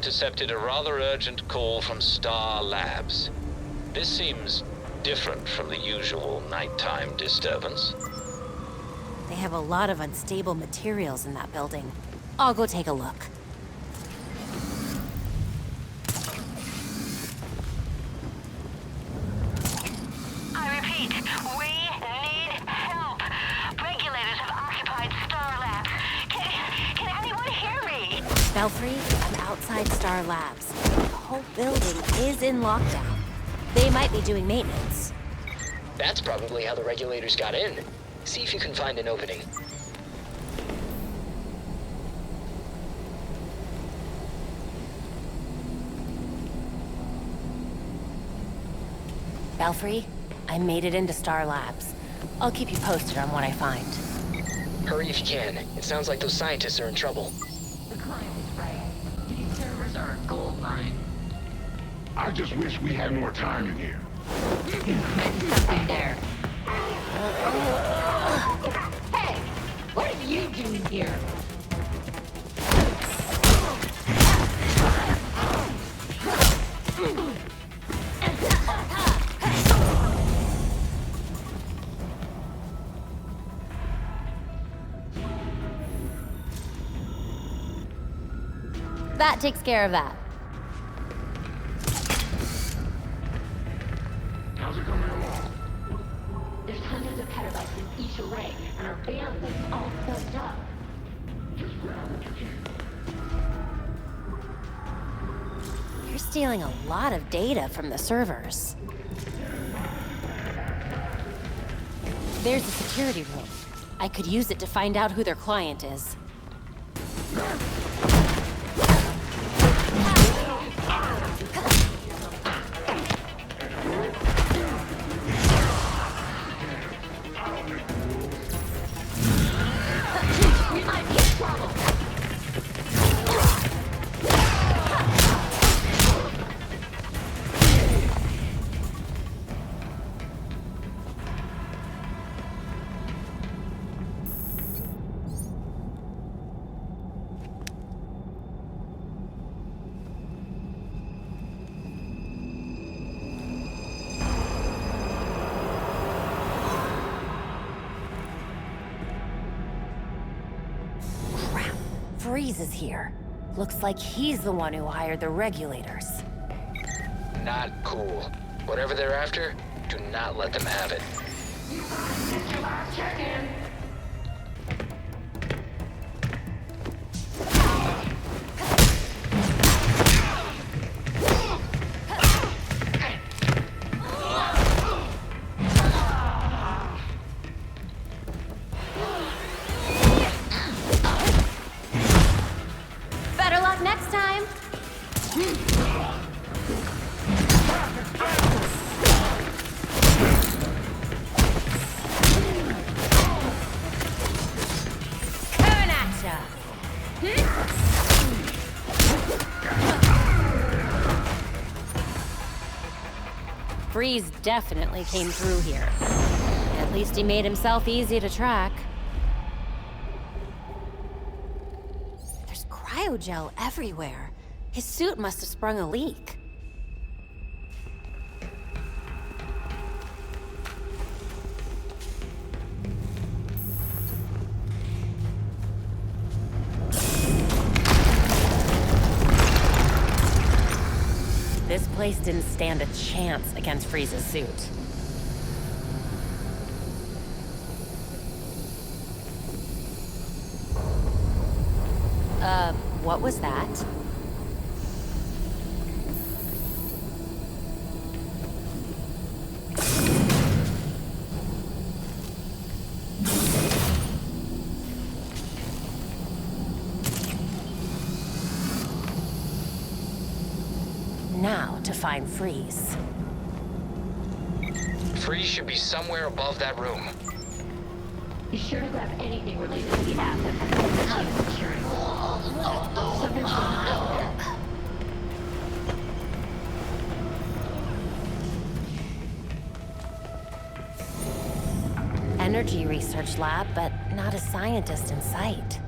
intercepted a rather urgent call from Star Labs. This seems different from the usual nighttime disturbance. They have a lot of unstable materials in that building. I'll go take a look. I repeat, we need help. Regulators have occupied Star Labs. Can anyone hear me? Belfry, I'm outside Star Labs. The whole building is in lockdown. They might be doing maintenance. That's probably how the regulators got in. See if you can find an opening. Belfry, I made it into Star Labs. I'll keep you posted on what I find. Hurry if you can. It sounds like those scientists are in trouble. The client is right. These servers are a gold mine. I just wish we had more time in here. Meant something there. Hey! What are you doing here? That takes care of that. How's it coming along? There's hundreds of petabytes in each array, and our bandwidth's all fucked up. Just grab what you can. You're stealing a lot of data from the servers. There's a security room. I could use it to find out who their client is. Freeze is here. Looks like he's the one who hired the regulators. Not cool. Whatever they're after, do not let them have it. It's your last check-in. Better luck next time. Coming at ya. Freeze definitely came through here. At least he made himself easy to track. There's cryogel everywhere. His suit must have sprung a leak. This place didn't stand a chance against Freeze's suit. What was that? Now to find Freeze. Freeze should be somewhere above that room. Be sure to grab anything related to the asset from out of security. Something's going on there. Energy research lab, but not a scientist in sight.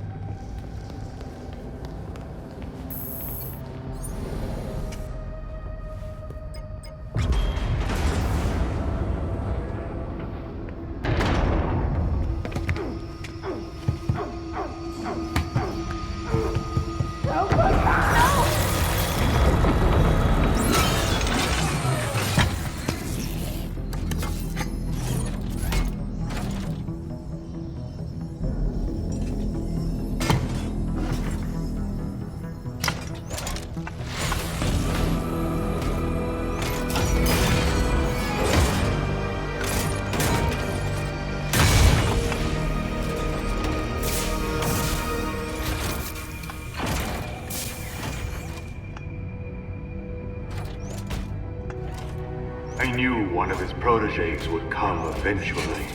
I knew one of his proteges would come eventually.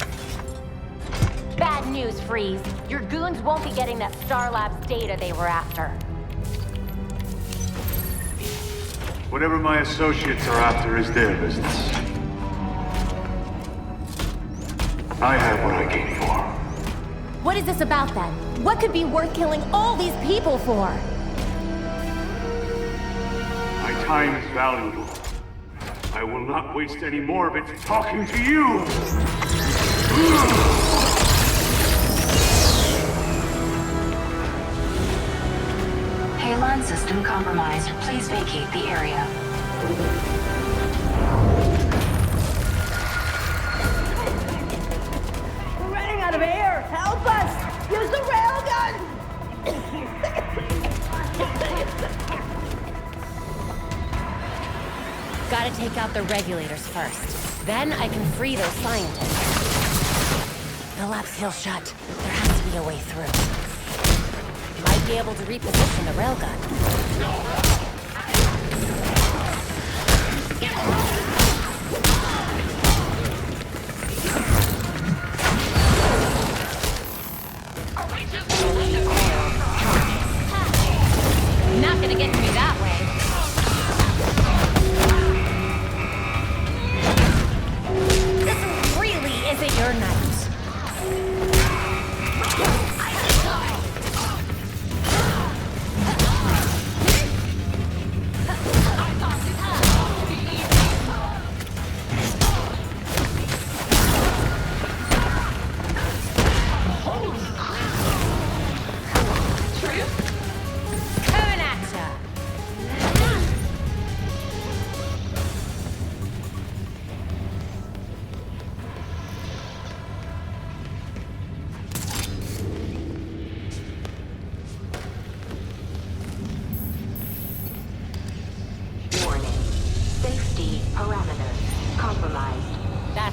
Bad news, Freeze. Your goons won't be getting that Star Labs data they were after. Whatever my associates are after is their business. I have what I came for. What is this about then? What could be worth killing all these people for? My time is valuable. I will not waste any more of it talking to you! Halon system compromised. Please vacate the area. We're running out of air! Help us! Use the railgun! Gotta take out the regulators first. Then I can free those scientists. The lab's still shut. There has to be a way through. Might be able to reposition the railgun. Not gonna get to me that way. This really isn't your night.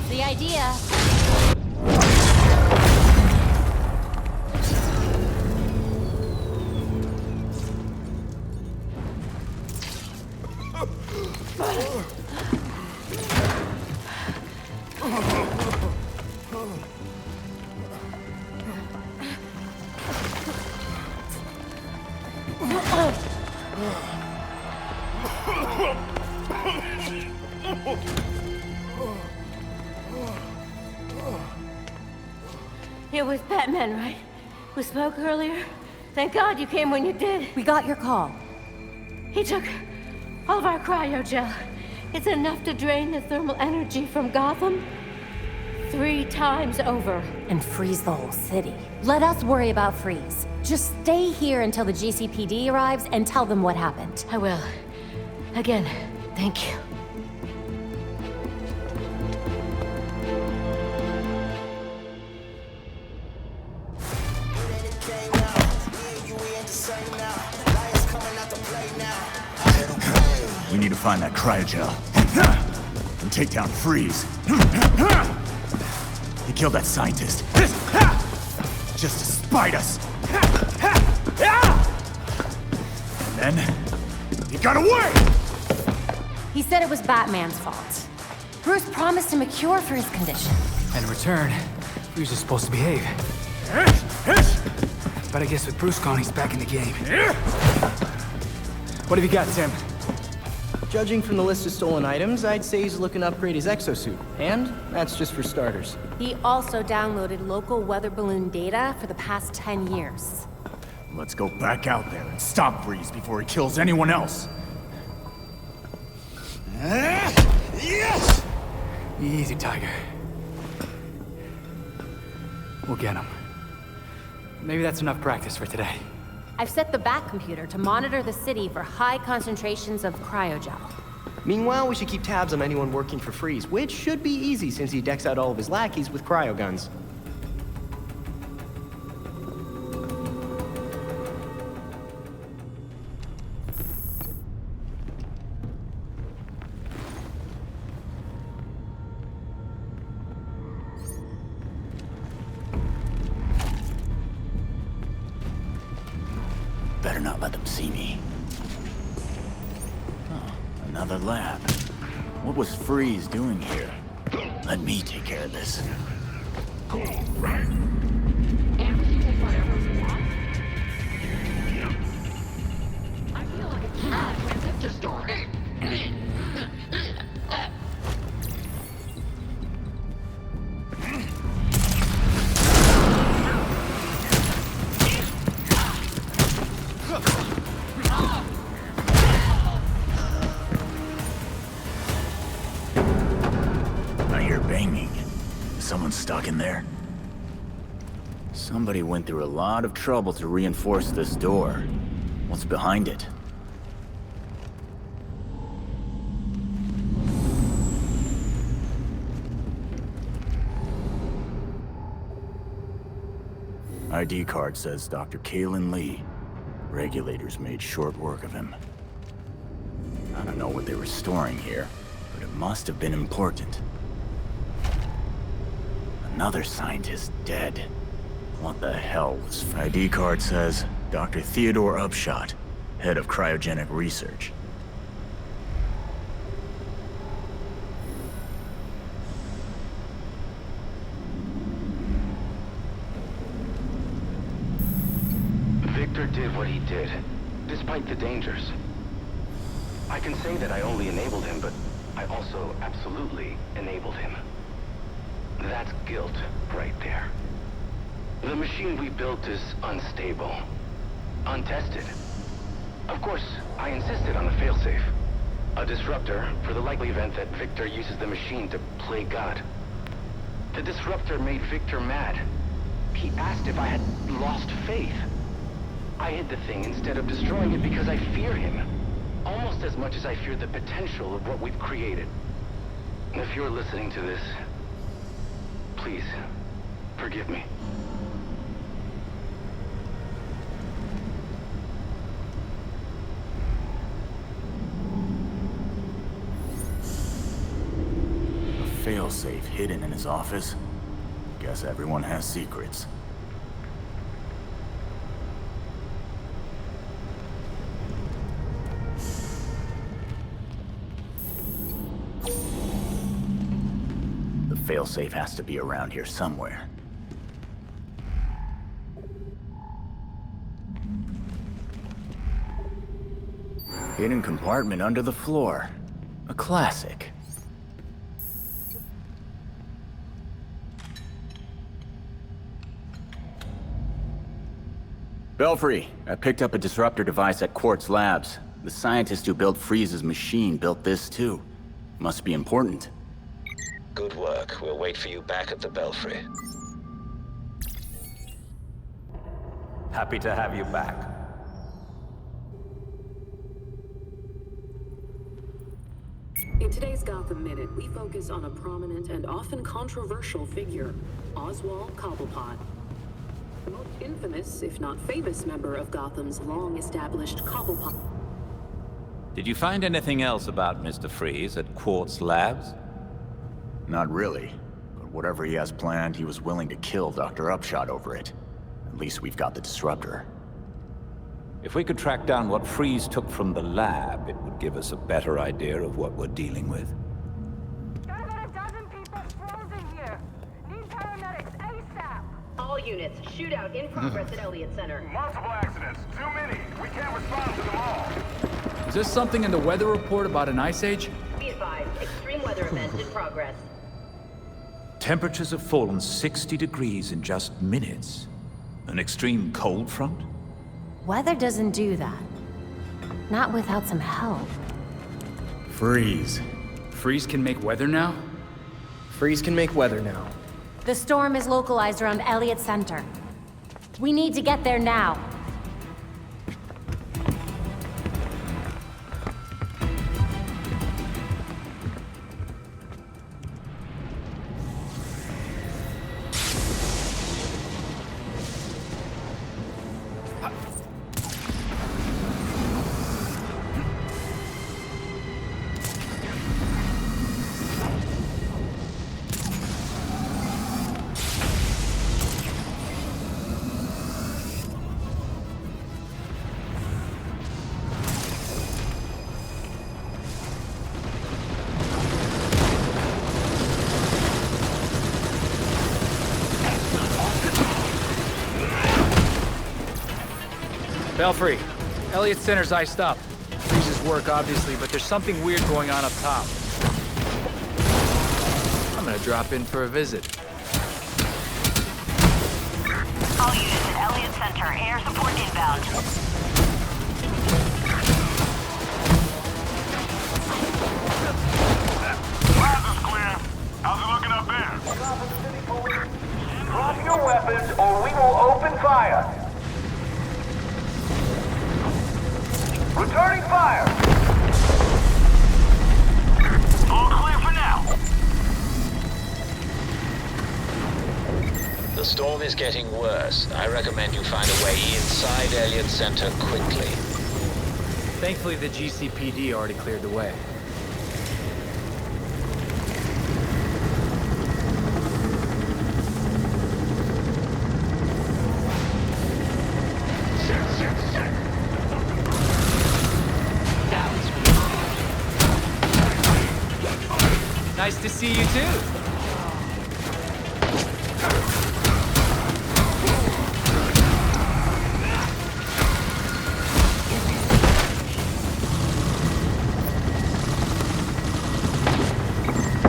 The idea. It was Batman, right? We spoke earlier? Thank God you came when you did. We got your call. He took all of our cryogel. It's enough to drain the thermal energy from Gotham 3 times over. And freeze the whole city. Let us worry about Freeze. Just stay here until the GCPD arrives and tell them what happened. I will. Again, thank you. We need to find that cryogel. And take down Freeze. He killed that scientist. Just to spite us. And then, he got away! He said it was Batman's fault. Bruce promised him a cure for his condition. And in return, Freeze is supposed to behave. But I guess with Bruce gone, he's back in the game. What have you got, Tim? Judging from the list of stolen items, I'd say he's looking to upgrade his exosuit. And that's just for starters. He also downloaded local weather balloon data for the past 10 years. Let's go back out there and stop Freeze before he kills anyone else. Yes! Easy, Tiger. We'll get him. Maybe that's enough practice for today. I've set the Bat computer to monitor the city for high concentrations of cryogel. Meanwhile, we should keep tabs on anyone working for Freeze, which should be easy since he decks out all of his lackeys with cryoguns. Better not let them see me. Oh, another lab. What was Freeze doing here? Let me take care of this. Cool, right? And we can take whatever we want. I feel like a cat when Victor store. I hear banging. Is someone stuck in there? Somebody went through a lot of trouble to reinforce this door. What's behind it? ID card says Dr. Kalen Lee. Regulators made short work of him. I don't know what they were storing here, but it must have been important. Another scientist dead. What the hell was... ID card says Dr. Theodore Upshot, head of cryogenic research. Victor did what he did, despite the dangers. I can say that I only enabled him, but I also absolutely enabled him. That's guilt right there. The machine we built is unstable, untested. Of course, I insisted on a failsafe. A disruptor for the likely event that Victor uses the machine to play God. The disruptor made Victor mad. He asked if I had lost faith. I hid the thing instead of destroying it because I fear him. Almost as much as I fear the potential of what we've created. If you're listening to this, please, forgive me. A failsafe hidden in his office? Guess everyone has secrets. The failsafe has to be around here somewhere. Hidden compartment under the floor. A classic. Belfry, I picked up a disruptor device at Quartz Labs. The scientist who built Freeze's machine built this too. Must be important. Good work. We'll wait for you back at the Belfry. Happy to have you back. In today's Gotham Minute, we focus on a prominent and often controversial figure, Oswald Cobblepot. The most infamous, if not famous, member of Gotham's long-established Cobblepot. Did you find anything else about Mr. Freeze at Quartz Labs? Not really. But whatever he has planned, he was willing to kill Dr. Upshot over it. At least we've got the Disruptor. If we could track down what Freeze took from the lab, it would give us a better idea of what we're dealing with. Got about a dozen people frozen here. Need paramedics ASAP. All units, shootout in progress at Elliot Center. Multiple accidents. Too many. We can't respond to them all. Is there something in the weather report about an ice age? Be advised, extreme weather event in progress. Temperatures have fallen 60 degrees in just minutes. An extreme cold front? Weather doesn't do that. Not without some help. Freeze. Freeze can make weather now? Freeze can make weather now. The storm is localized around Elliot Center. We need to get there now. Belfry, Elliot Center's iced up. Freeze's work, obviously, but there's something weird going on up top. I'm gonna drop in for a visit. All units at Elliot Center. Air support inbound. Plaza's clear. How's it looking up there? Drop your weapons or we will open fire. Returning fire. All clear for now. The storm is getting worse. I recommend you find a way inside Elliot Center quickly. Thankfully, the GCPD already cleared the way. Nice to see you too.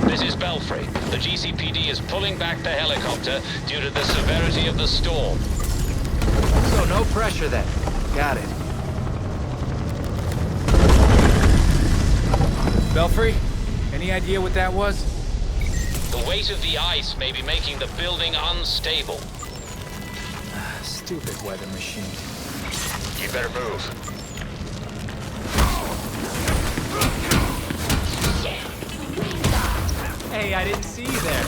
This is Belfry. The GCPD is pulling back the helicopter due to the severity of the storm. So no pressure then. Got it. Belfry, any idea what that was? The weight of the ice may be making the building unstable. Stupid weather machine. You better move. Hey, I didn't see you there.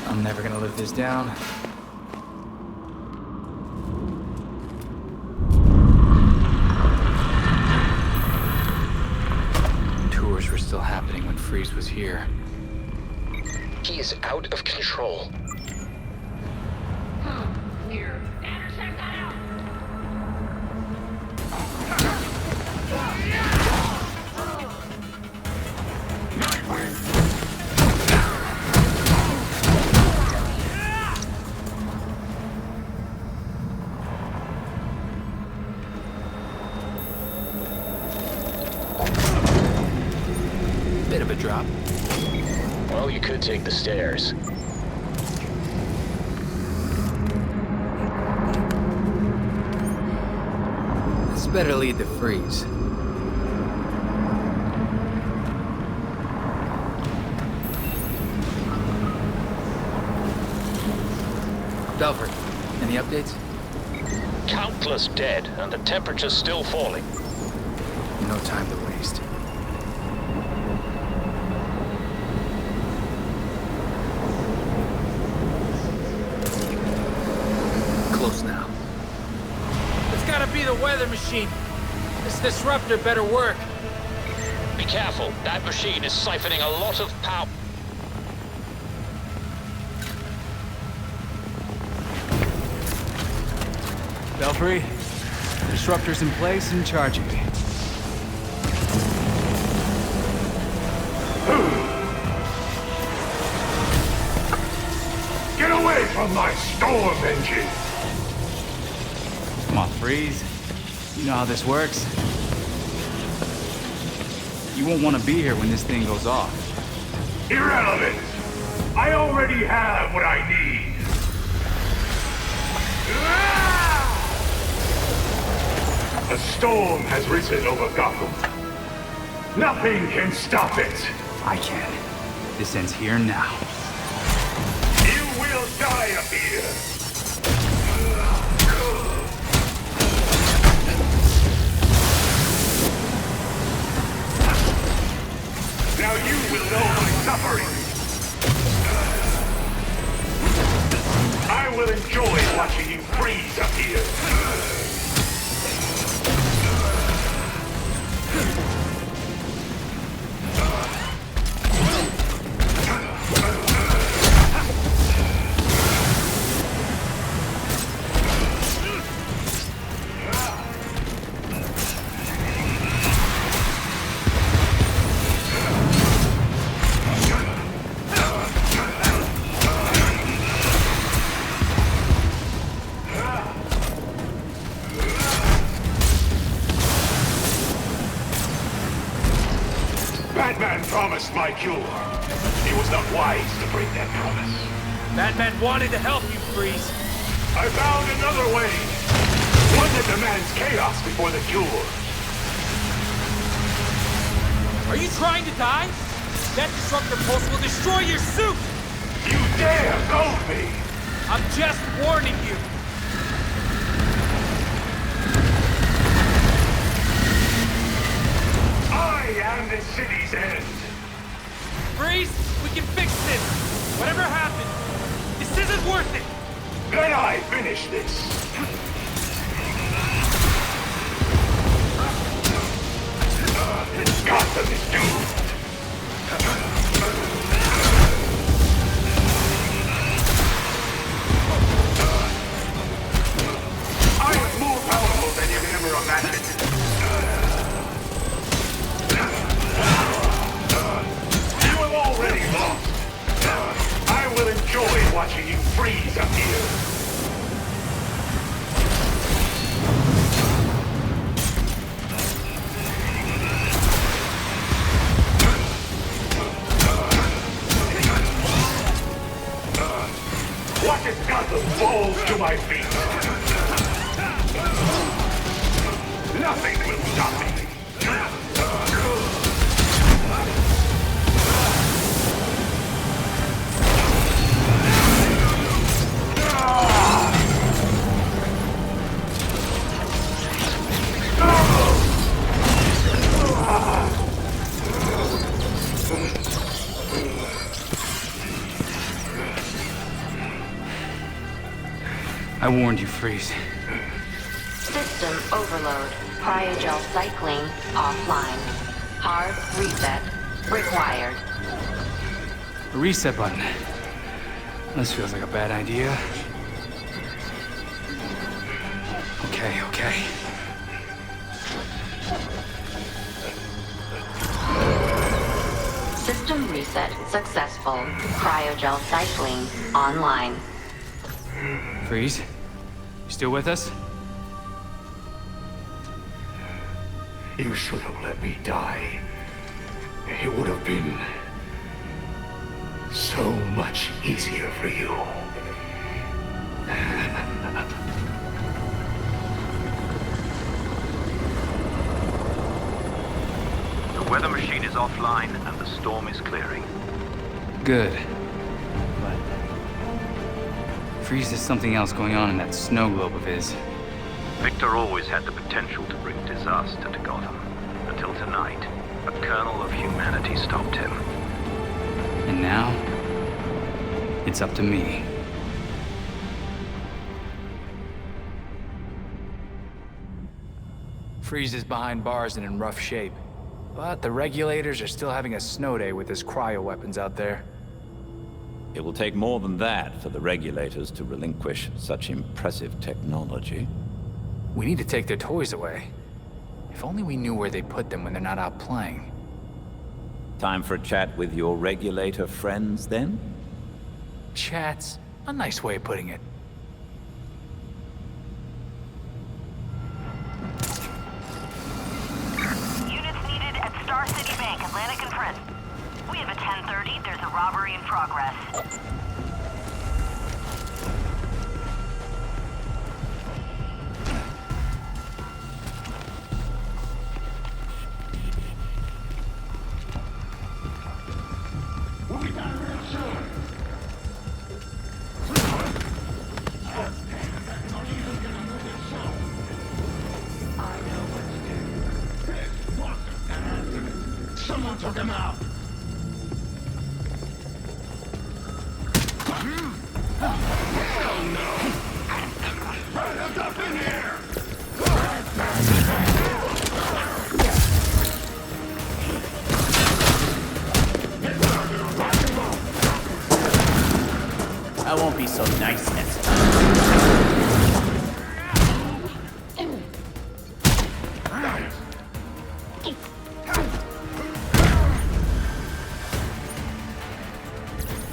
I'm never gonna live this down. Tours were still happening when Freeze was here. He is out of control. Weird. Check that out. Bit of a drop. Well, you could take the stairs. It's better lead the Freeze. Belfry, any updates? Countless dead, and the temperature's still falling. No time to waste. Close now. It's gotta be the weather machine. This disruptor better work. Be careful, that machine is siphoning a lot of power. Belfry, disruptor's in place and charging. Get away from my storm engine! Come on, Freeze. You know how this works. You won't want to be here when this thing goes off. Irrelevant! I already have what I need! A storm has risen over Gotham. Nothing can stop it! I can. This ends here now. You will die up here! Now you will know my suffering! I will enjoy watching you freeze up here! Batman promised my cure. He was not wise to break that promise. Batman wanted to help you, Freeze. I found another way. One that demands chaos before the cure. Are you trying to die? That Disruptor pulse will destroy your suit! You dare goad me! I'm just warning you. I am the city's end. Freeze, we can fix this. Whatever happens, this isn't worth it. Let I finish this. Gotham is doomed. I am more powerful than you've ever imagined. You have already lost. I will enjoy watching you freeze up here. Watch as Gotham falls to my feet. Nothing will stop me. I warned you, Freeze. System overload. Cryogel cycling offline. Hard reset required. A reset button. This feels like a bad idea. Okay. System reset successful. Cryogel cycling online. Freeze? You still with us? You should have let me die. It would have been so much easier for you. The weather machine is offline and the storm is clearing. Good. But Freeze, there's something else going on in that snow globe of his. Victor always had the potential to bring disaster to Gotham. Until tonight, a kernel of humanity stopped him. And now, it's up to me. Freeze is behind bars and in rough shape. But the regulators are still having a snow day with his cryo weapons out there. It will take more than that for the regulators to relinquish such impressive technology. We need to take their toys away. If only we knew where they put them when they're not out playing. Time for a chat with your regulator friends, then? Chat's a nice way of putting it. Units needed at Star City Bank, Atlantic and Prince. We have a 10:30. There's a robbery in progress. Someone took him out! Hell no! Hands up in here! I won't be so nice next time.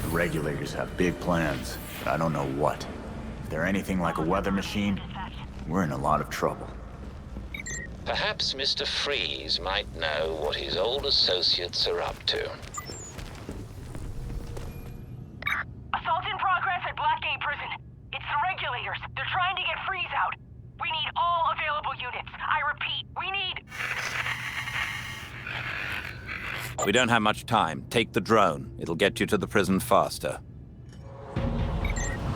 The regulators have big plans, but I don't know what. If they're anything like a weather machine, we're in a lot of trouble. Perhaps Mr. Freeze might know what his old associates are up to. Assault in progress at Blackgate Prison. It's the regulators. They're trying to get Freeze out. We need all available units. I repeat, we need... We don't have much time. Take the drone. It'll get you to the prison faster.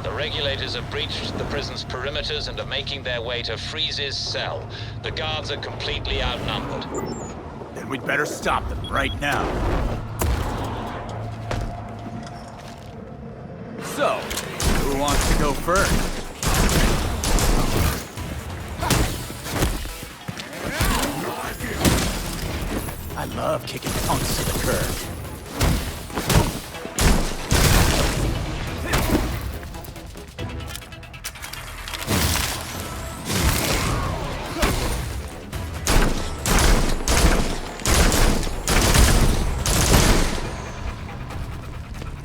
The regulators have breached the prison's perimeters and are making their way to Freeze's cell. The guards are completely outnumbered. Then we'd better stop them right now. So, who wants to go first? I love kicking punks to the curb.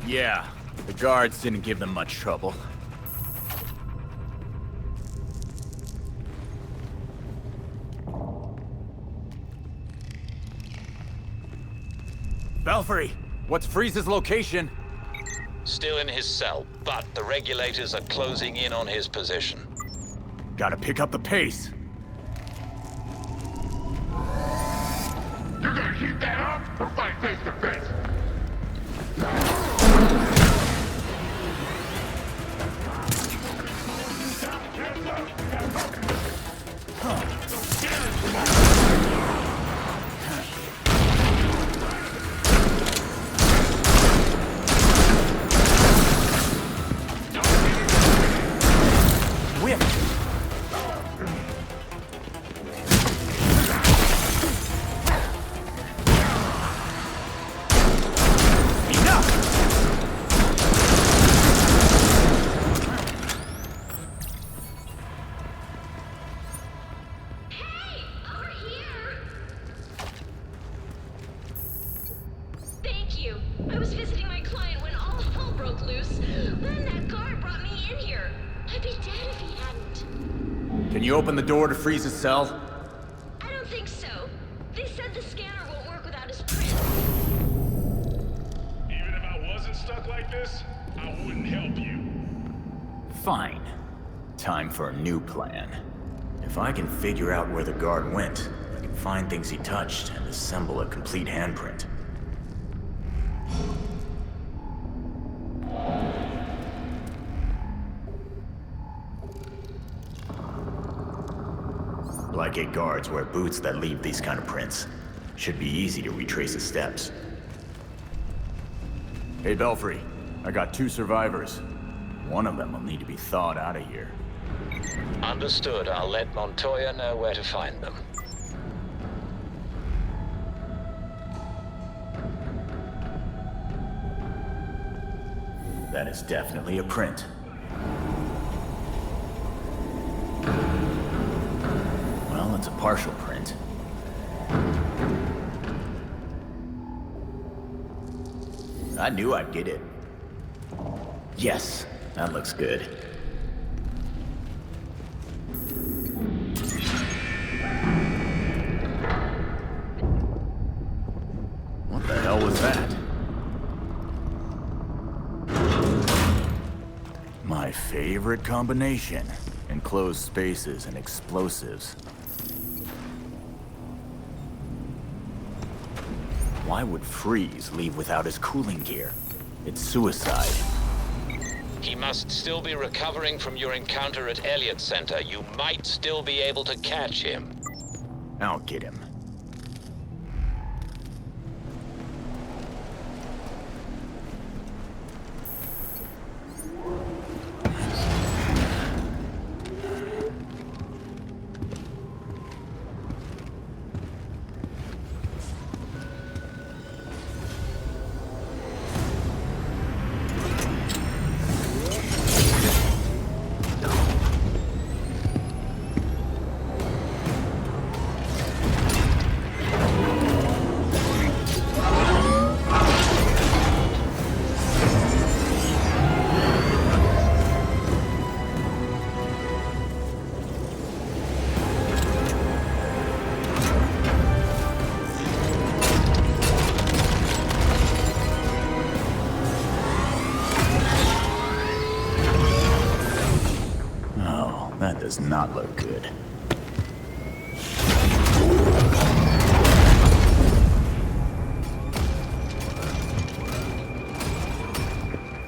Yeah, the guards didn't give them much trouble. Belfry, what's Freeze's location? Still in his cell, but the regulators are closing in on his position. Gotta pick up the pace. You're gonna keep that up or fight face to face? Can you open the door to Freeze's cell? I don't think so. They said the scanner won't work without his print. Even if I wasn't stuck like this, I wouldn't help you. Fine. Time for a new plan. If I can figure out where the guard went, I can find things he touched and assemble a complete handprint. Blackgate guards wear boots that leave these kind of prints. Should be easy to retrace the steps. Hey, Belfry. I got 2 survivors. One of them will need to be thawed out of here. Understood. I'll let Montoya know where to find them. That is definitely a print. Well, it's a partial print. I knew I'd get it. Yes, that looks good. What the hell was that? My favorite combination. Enclosed spaces and explosives. Why would Freeze leave without his cooling gear? It's suicide. He must still be recovering from your encounter at Elliot Center. You might still be able to catch him. I'll get him. does not look good.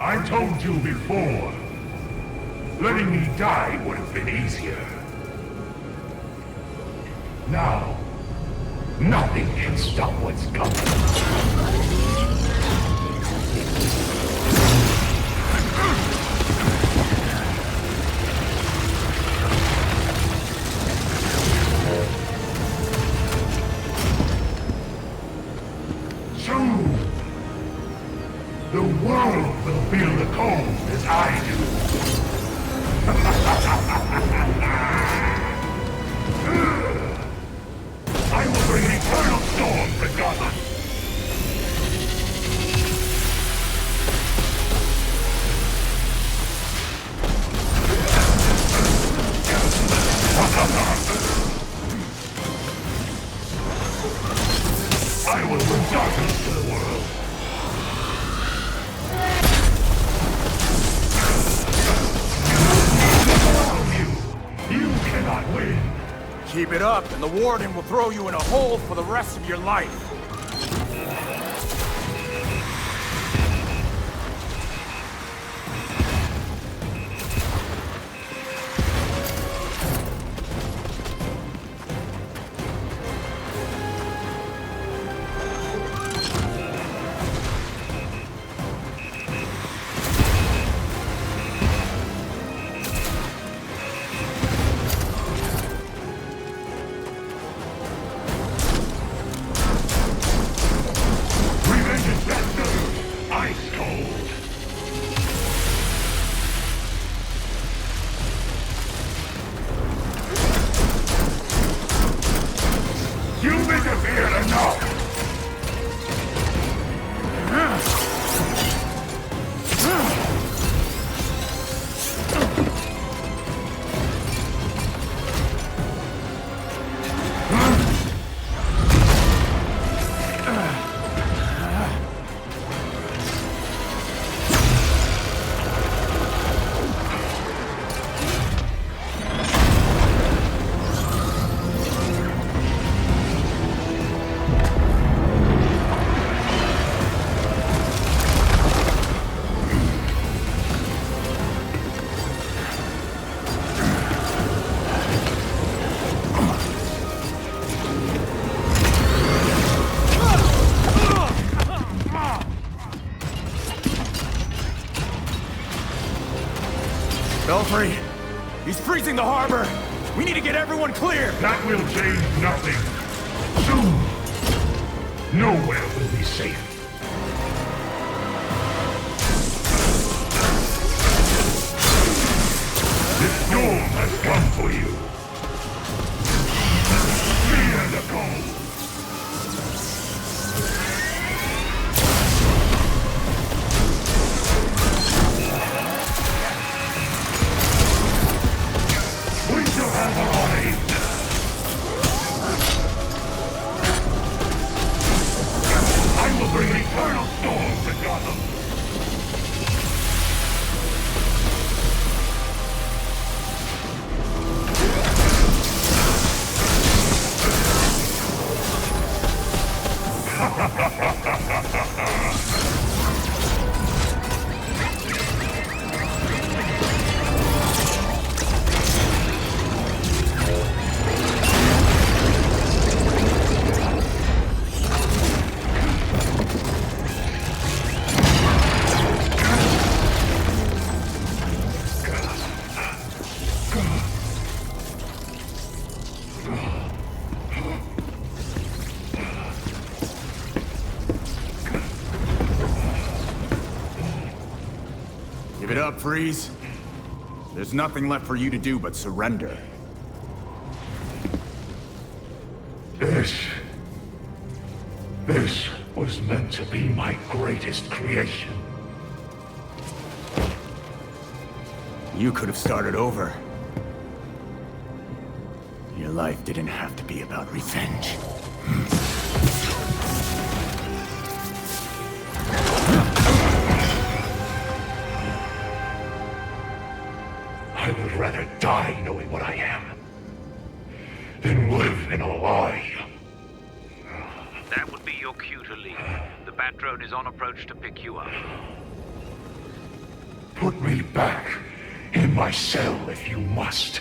I told you before. Letting me die would have been easier. Now, nothing can stop what's coming. The world will feel the cold as I do. I will bring an eternal storm to Gotham. I will bring darkness to the world. Keep it up, and the Warden will throw you in a hole for the rest of your life. Belfry, he's freezing the harbor. We need to get everyone clear. That will change nothing. Soon, nowhere will be safe. The storm has come for you. Fear the cold. I will bring an eternal storm to Gotham. Give it up, Freeze. There's nothing left for you to do but surrender. This was meant to be my greatest creation. You could have started over. Your life didn't have to be about revenge. I would rather die no knowing what I am than live in a lie. That would be your cue to leave. The bat drone is on approach to pick you up. Put me back in my cell if you must.